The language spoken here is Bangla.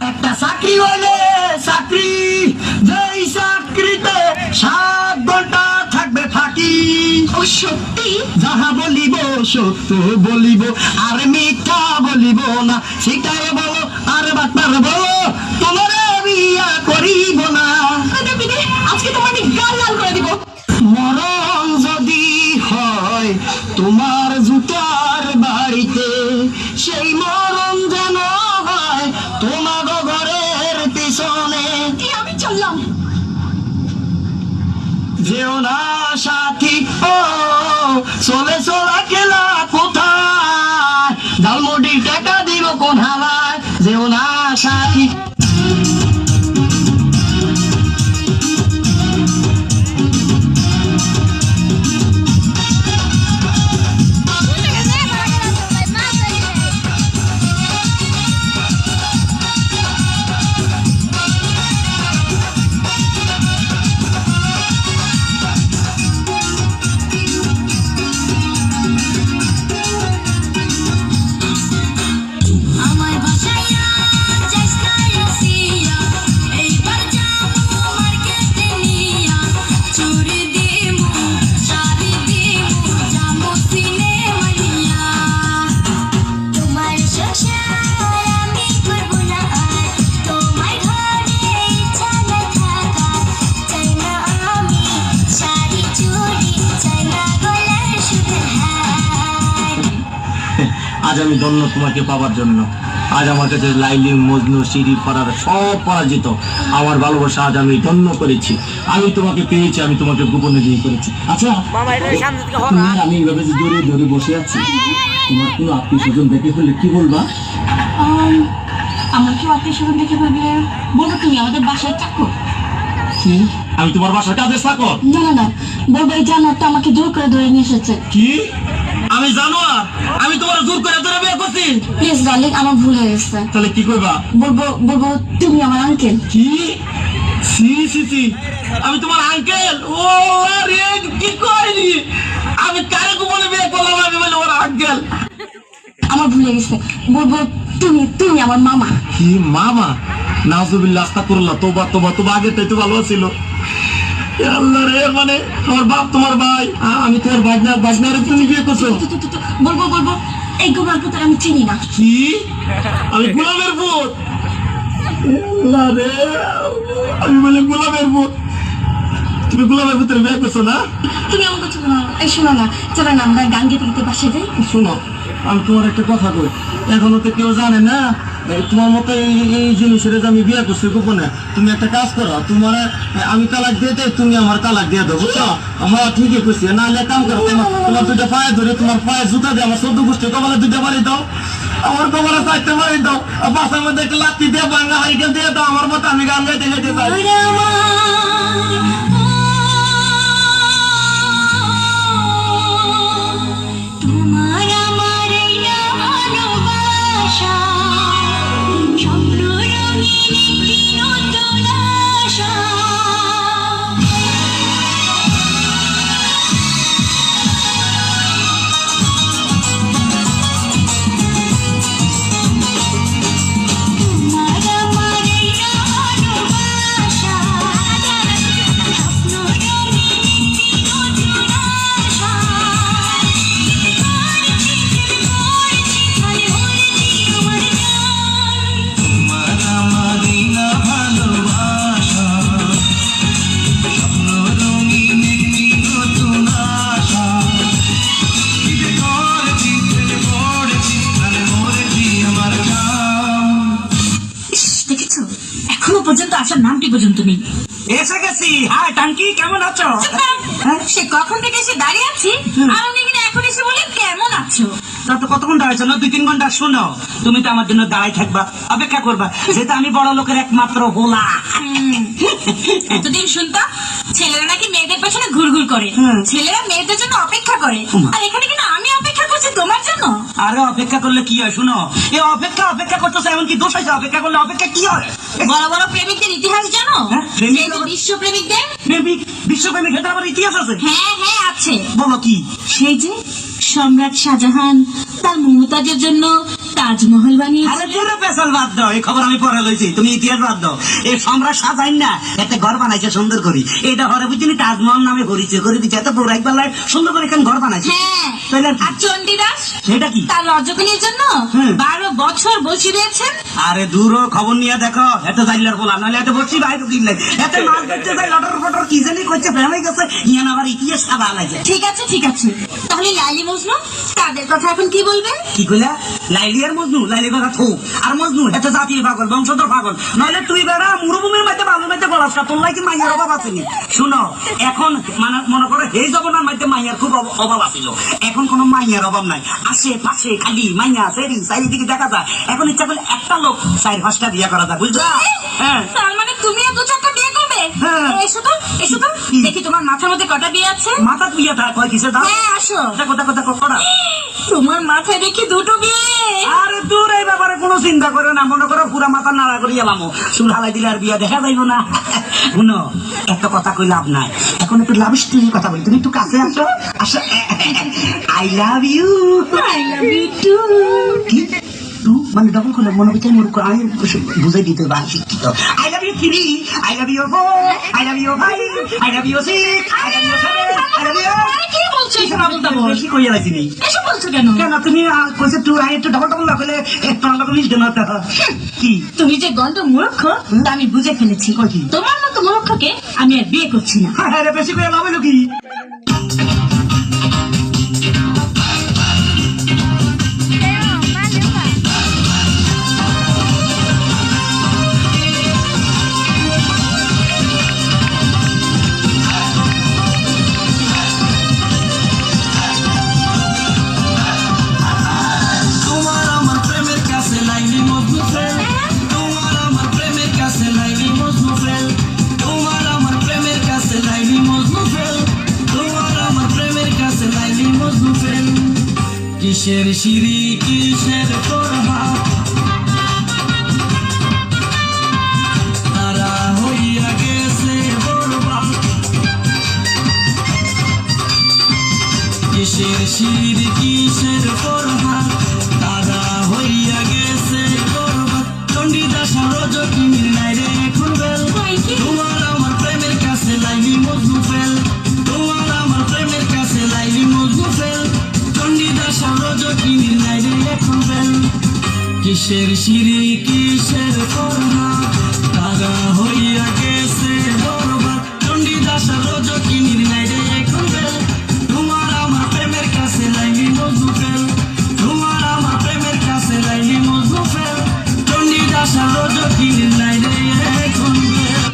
একটা চাকরি হইলে চাকরি, যেই চাকরিতে 7 ঘন্টা থাকবে ফাঁকি। ও সত্যি? যাহা বলিব সত্য বলিব, আর মিথ্যা বলিব না। সেটাই বলো আর বাটপার বলো, তোমার বিয়া করিব না। আজকে তোমার গাল লাল করে দিব। মরণ যদি হয় তোমার জুতার বাড়িতে, সেই মরণ যেন হয় তোমার ঘরের পিছনে। আমি চললাম। যেও না সাথী, ও চলে চলা খেলা কোথায়, ডালমুড়ি টাকা দিব কোন হালায়। যেও না সাথী। আজ আমি ধন্য তোমাকে পাওয়ার জন্য। আজ আমার কাছে লাইলি, মজনু, সিঁড়ি পড়ার সব পরাজিত। আমার ভালোবাসা আজ আমি ধন্য করেছি। আমি তোমাকে পেয়েছি, আমি তোমাকে গোপনে বিয়ে করেছি। আচ্ছা আমি এইভাবে যে ধরে ধরে বসে আছি, তোমার কোনো আত্মীয় স্বজন দেখে ফেললে কি বলবা? আমার কি আত্মীয় স্বজন দেখে ফেলবে? বলবো তুমি আমাদের বাসায় চাকর। আমি তোমার বাসার কাজের চাকর? না না না, বলবো এই জানোয়ারটা আমাকে জোর করে ধরে নিয়ে এসেছে। কি? আমি জানোয়ার? আমি তোমার জোর করে ধরে বিয়ে করছি? প্লিজ ডার্লিং, আমার ভুল হয়ে গেছে। তাহলে কি করবা? বলবো তুমি আমার আঙ্কেল। কি? সি সি সি, আমি তোমার আঙ্কেল? ও রে, কি কইলি? আমি কারে গোপনে বিয়ে করলাম? আমি বলে ওর আঙ্কেল। আমার ভুল হয়ে গেছে। বলবো তুমি আমার মামা। কি মামা? নাউজুবিল্লাহ, আস্তাগফিরুল্লাহ, তওবা তওবা তওবা। আগে তো ভালো ছিল। আল্লাহ রে, মানে আমার বাপ তোমার ভাই, আমি তোমার বাজনারে তুমি বিয়ে করছো? বলবো এই গোলার পুত্র আমি চিনি না। কি? আমি গোলামের পুত? আল্লাহ রে, আমি বলে গোলামের পুত? তুমি গোলামের পুত্রের বিয়ে করছো না? তুমি আমার কথা শোনো। এই শোনো না, চলো না আমরা গান গেতে গেতে বাসায় যাই। শোনো, আমি তোমার একটা কথা কই, এখনো তো কেউ জানে না তোমার মতো এই জিনিসের যে আমি বিয়ে করছি গোপনে। তুমি একটা কাজ করো, তোমার আমি তালাক দিয়ে দেয়, তুমি আমার তালাক দিয়ে দেবো, বুঝছো? হ্যাঁ ঠিকই করছি। নাহলে কাম করো, তোমার দুইটা পায়ে ধরে, তোমার পায়ে জুতা দিয়ে আমার 14 গোষ্ঠী কপালে 2টা বাড়ি দাও, আমার কপালে 4টা বাড়ি দাও, আর বাসার মধ্যে একটা লাত্তি দিয়ে ভাঙা হারিকেন দিয়ে দাও আমার মতো। আমি গান গাইতে গাইতে চাই। এখনো পর্যন্ত আসার নামটি পর্যন্ত নেই। এসে গেছি। হাই টাঙ্কি, কেমন আছো? সে কখন থেকে এসে দাঁড়িয়ে আছি, আর উনি কিনা এখন এসে বলে কেমন আছো। তো কতক্ষণ দাঁড়াইছো? না 2-3 ঘন্টা। শুনো, তুমি তো আমার জন্য দাঁড়াই থাকবা, অপেক্ষা করবা, যেটা আমি বড় লোকের একমাত্র হোলা। এতদিন শুনতাম ছেলেরা নাকি মেয়েদের পেছনে ঘুরঘুর করে, ছেলেরা মেয়েদের জন্য অপেক্ষা করে, আর এখানে কিনা আমি অপেক্ষা করছি তোমার জন্য। আরে অপেক্ষা করলে কি হয়? শুনো, এই অপেক্ষা করতেছে, এমন কি দোষ হয়েছে? অপেক্ষা করলে অপেক্ষা কি হয়? বড় বড় প্রেমিকদের ইতিহাস জানো? বিশ্ব প্রেমিকদের। বিশ্বপ্রেমিক ক্ষেত্রে আবার ইতিহাস আছে? হ্যাঁ হ্যাঁ আছে। বলো কি? সেই যে সম্রাট শাহজাহান তার মমতাজের জন্য তার তাজমহল বানিয়েছে। আরে পুরো পেশাল বাদ দাও, এই খবর আমি পরে লইছি, তুমি ইতিহাস বাদ দাও। এই সম্রাট শাহজাহান না একটা ঘর বানাইছে সুন্দর করে, এইটা ঘরে বুঝলি তাজমহল নামে পরিচয় করে দিচ্ছে। এত বড় একবার সুন্দর করে এখানে ঘর বানাইছে। হ্যাঁ, তাইলে আর কি? আর চণ্ডীদাস সেটা কি? তার রজকিনীর জন্য হুম। 12 বছর বসে রয়েছেন। আরে দূর হ, খবর নিয়ে দেখো, এত জাইলার বলা নাহলে এত বসি বাইরে দিলে এত মাছ ধরতে যাই লটর ফটর কি জানি করছে ফেমে গেছে, ইয়ান আবার ইতিহাস সাদা লাগে। ঠিক আছে ঠিক আছে, তাহলে লাইলি মজনু তাদের কথা এখন কি বলবেন? কি কইলা? লাইলি আর মজনু? লাইলি কথা থো, আর মজনু এত জাতীয় পাগল, বংশধর পাগল। নইলে তুই বেড়া মরুভূমির মধ্যে বালুর মধ্যে গলাসটা তোর লাগে মাইয়ার অভাব আসেনি। শুনো, এখন মানে মনে করো এই জগনার মধ্যে মাইয়ার খুব অভাব আছিল, এখন কোনো মাইয়ার অভাব নাই। আশেপাশে খালি মাইয়া সেরি চারিদিকে দেখা যায়। এখন ইচ্ছা করলে একটা লোক 4-5টা বিয়ে করা যায়, বুঝছো? হ্যাঁ, তার মানে তুমিও 2-4টা বিয়ে করবে? হ্যাঁ। এসো তো এসো তো, দেখি তোমার মাথার মধ্যে কটা বিয়ে আছে। মাথা বিয়েটা কয় কিসে দাও? হ্যাঁ আসো, দেখো দেখো দেখো কটা। তোমার মাথায় দেখি 2টো বিয়ে। আরে দূর, এই ব্যাপারে কোনো চিন্তা করো না, মনে করো পুরা মাথা নাড়া করি এলাম, চুল হালাই দিলে আর বিয়া দেখা যাইব না। শুনো, একটা কথা কই লাভ নাই, এখন একটু লাভ স্টোরি কথা বলি, তুমি একটু কাছে আসো। আসো, I love you. I love you too. কি টু মানে ডবল করলে মনে হচ্ছে মূর্খ, আমি বুঝাই দিতে বা শিক্ষিত। I love you 3, I love you 4, I love you 5, I love you 6, I love you 7, I love you. আরে কি বলছো এসব আবল-তাবল? বেশি কইয়া লাইছি নি এসব বলছো কেন? কেন? তুমি কইছে টু, আই একটু ডবল ডবল না করলে একটু আলাদা করে দিতে না। কি তুমি যে গন্ড মূর্খ তা আমি বুঝে ফেলেছি। কি? তোমার মতো মূর্খকে আমি আর বিয়ে করছি না। হ্যাঁ রে, বেশি করে লাভ হলো কি? তোমার আমার প্রেমের কাছে লাইলি মজনু ফেল, তোমার আমার প্রেমের কাছে লাইলি মজনু ফেল, তোমার আমার প্রেমের কাছে লাইলি মজনু ফেল, তোমার আমার প্রেমের কাছে লাইলি মজনু ফেল। কিসের সিঁড়ি কিসের তোরহা, তারা হইয়া গেছে বরবাদ। কিসের সিঁড়ি কিসের তোরহা, তারা হইয়া গেছে বরবাদ। চণ্ডীদাস আর রজকিনীর নাই রে এখন বেল, তোমার আমার প্রেমের কাছে লাইলি মজনু ফেল, তোমার আমার প্রেমের কাছে লাইলি মজনু ফেল, চণ্ডীদাস আর রজকিনীর নাই রে এখন বেল। কিসের সিঁড়ি কিসের তোরহা, তারা হইয়া গেছে বরবাদ। চণ্ডীদাস আর রজকিনীর নাই রে এখন বেল, তোমার আমার প্রেমের কাছে লাইলি মজনু ফেল, তোমার আমার প্রেমের কাছে লাইলি মজনু ফেল, চণ্ডীদাস আর রজকিনীর নাই রে এখন বেল।